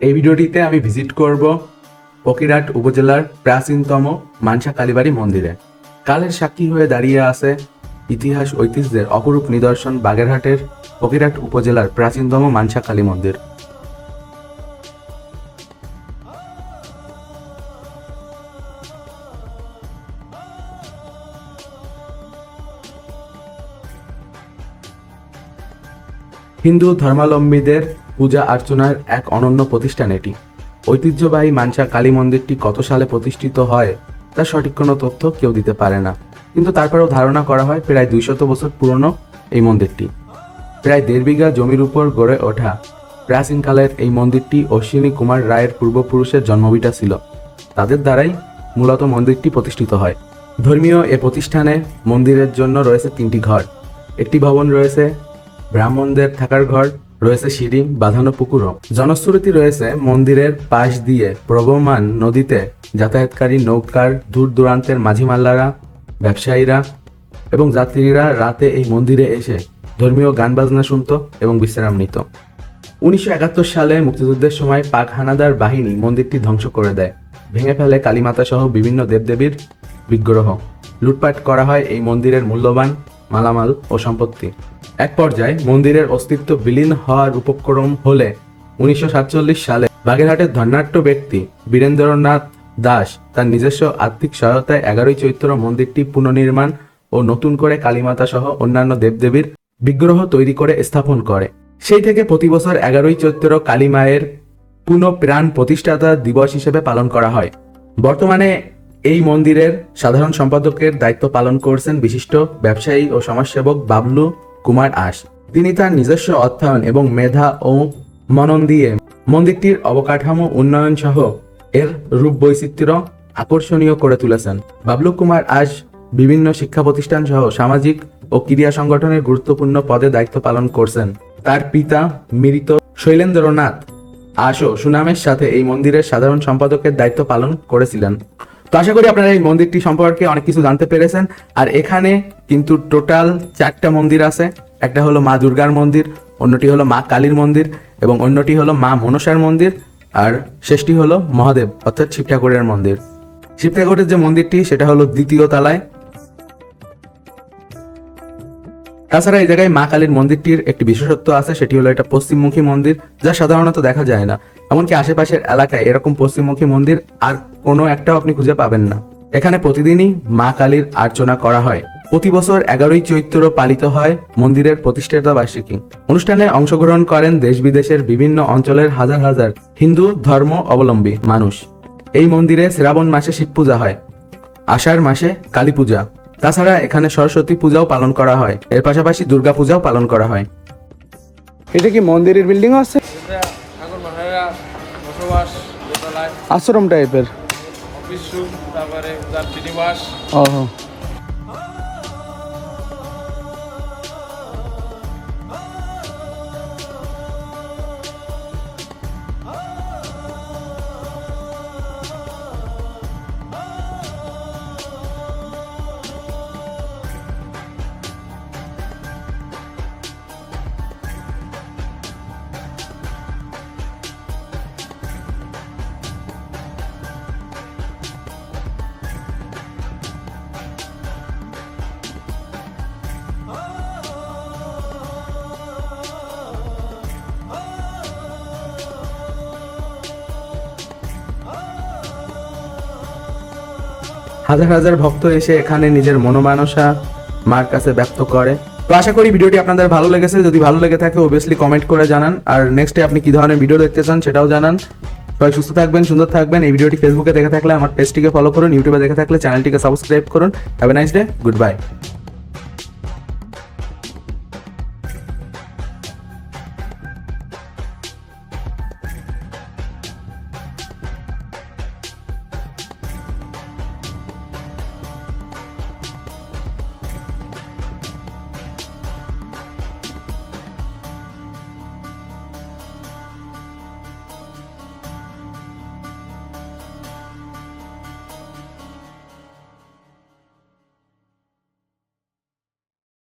এই ভিডিওটিতে আমি ভিজিট করব ফকিরহাট উপজেলার প্রাচীনতম মানসা কালীবাড়ি মন্দিরে। কালের সাক্ষী হয়ে দাঁড়িয়ে আছে ইতিহাস ঐতিহ্যের অপরূপ নিদর্শন বাগেরহাটের ফকিরহাট উপজেলার প্রাচীনতম মানসা কালী মন্দির। হিন্দু ধর্মাবলম্বীদের পূজা অর্চনার এক অনন্য প্রতিষ্ঠান এটি। ঐতিহ্যবাহী মানসা কালী মন্দিরটি কত সালে প্রতিষ্ঠিত হয় তার সঠিক কোনো তথ্য কেউ দিতে পারে না, কিন্তু তারপরেও ধারণা করা হয় প্রায় 200 বছর পুরনো এই মন্দিরটি। প্রায় 1.5 বিঘা জমির উপর গড়ে ওঠা প্রাচীনকালের এই মন্দিরটি অশ্বিনী কুমার রায়ের পূর্বপুরুষের জন্মভিটা ছিল। তাদের দ্বারাই মূলত মন্দিরটি প্রতিষ্ঠিত হয়। ধর্মীয় এ প্রতিষ্ঠানে মন্দিরের জন্য রয়েছে 3টি ঘর, একটি ভবন রয়েছে ব্রাহ্মণদের থাকার ঘর, রয়েছে সিঁড়ি বাঁধানো পুকুরও। জনশ্রুতি রয়েছে মন্দিরের পাশ দিয়ে প্রবহমান নদীতে যাতায়াতকারী নৌকার দূর দূরান্তের মাঝি মাল্লারা, ব্যবসায়ীরা এবং যাত্রীরা রাতে এই মন্দিরে এসে ধর্মীয় গান বাজনা শুনত এবং বিশ্রাম নিত। 1971 সালে মুক্তিযুদ্ধের সময় পাক হানাদার বাহিনী মন্দিরটি ধ্বংস করে দেয়, ভেঙে ফেলে কালীমাতা সহ বিভিন্ন দেবদেবীর বিগ্রহ। লুটপাট করা হয় এই মন্দিরের মূল্যবান মালামাল ও সম্পত্তি। এক পর্যায়ে মন্দিরের অস্তিত্ব বিলীন হওয়ার উপক্রম হলে 1947 সালে বাগেরহাটের ধনাঢ্য ব্যক্তি বীরেন্দ্রনাথ দাস তার নিজস্ব আর্থিক সহায়তায় 11ই চৈত্র মন্দিরটি পুনর্নির্মাণ ও নতুন করে কালীমাতা সহ অন্যান্য দেবদেবীর বিগ্রহ তৈরি করে স্থাপন করে। সেই থেকে প্রতি বছর 11ই চৈত্র কালী মায়ের পুনঃপ্রাণ প্রতিষ্ঠাতা দিবস হিসেবে পালন করা হয়। বর্তমানে এই মন্দিরের সাধারণ সম্পাদকের দায়িত্ব পালন করছেন বিশিষ্ট ব্যবসায়ী ও সমাজসেবক বাবলু কুমার আশ। তিনি তার নিজস্ব অর্থায়ন এবং মেধা ও মনন দিয়ে মন্দিরটির অবকাঠামো উন্নয়ন সহ এর রূপ বৈচিত্র্য আকর্ষণীয় করে তুলেছেন। বাবলু কুমার আশ বিভিন্ন শিক্ষা প্রতিষ্ঠান সহ সামাজিক ও ক্রীড়া সংগঠনের গুরুত্বপূর্ণ পদে দায়িত্ব পালন করছেন। তার পিতা মৃত শৈলেন্দ্রনাথ আশও সুনামের সাথে এই মন্দিরের সাধারণ সম্পাদকের দায়িত্ব পালন করেছিলেন। তো আশা করি আপনারা এই মন্দিরটি সম্পর্কে অনেক কিছু জানতে পেরেছেন। আর এখানে কিন্তু টোটাল 4টা মন্দির আছে। একটা হলো মা দুর্গার মন্দির, অন্যটি হলো মা কালীর মন্দির এবং অন্যটি হলো মা মনসার মন্দির, আর শেষটি হলো মহাদেব অর্থাৎ শিব ঠাকুরের মন্দির। শিব ঠাকুরের যে মন্দিরটি সেটা হলো 2য় তলায়। তাছাড়া এই জায়গায় মা কালীর মন্দিরটির একটি বিশেষত্ব আছে, সেটি হলো এটা পশ্চিমমুখী মন্দির, যা সাধারণত দেখা যায় না। এমনকি আশেপাশের এলাকায় এরকম পশ্চিমমুখী মন্দির আর কোনো একটাও আপনি খুঁজে পাবেন না। এখানে প্রতিদিনই মা কালীর আর্চনা করা হয়। প্রতি বছর 11ই চৈত্র পালিত হয় মন্দিরের প্রতিষ্ঠাতা বার্ষিকী। অনুষ্ঠানে অংশগ্রহণ করেন দেশ বিদেশের বিভিন্ন অঞ্চলের হাজার হাজার হিন্দু ধর্ম অবলম্বী মানুষ। এই মন্দিরে শ্রাবণ মাসে শিব পূজা হয়, আষাঢ় মাসে কালী পূজা, তাছাড়া এখানে সরস্বতী পূজাও পালন করা হয়। এর পাশাপাশি দুর্গা পূজাও পালন করা হয়। এটা কি মন্দিরের বিল্ডিং আছে? আশ্রম টাইপের ও। হাজার হাজার ভক্ত এসে এখানে নিজের মনোমানসা মার কাছে ব্যক্ত করে। তো আশা করি ভিডিওটি আপনাদের ভালো লেগেছে। যদি ভালো লেগে থাকে অবভিয়াসলি কমেন্ট করে জানান, আর নেক্সটে আপনি কি ধরনের ভিডিও দেখতে চান সেটাও জানান। সবাই সুস্থ থাকবেন, সুন্দর থাকবেন। এই ভিডিওটি ফেসবুকে দেখে থাকলে আমার পেজটিকে ফলো করুন, ইউটিউবে দেখে থাকলে চ্যানেলটিকে সাবস্ক্রাইব করুন। Have a nice day, good bye.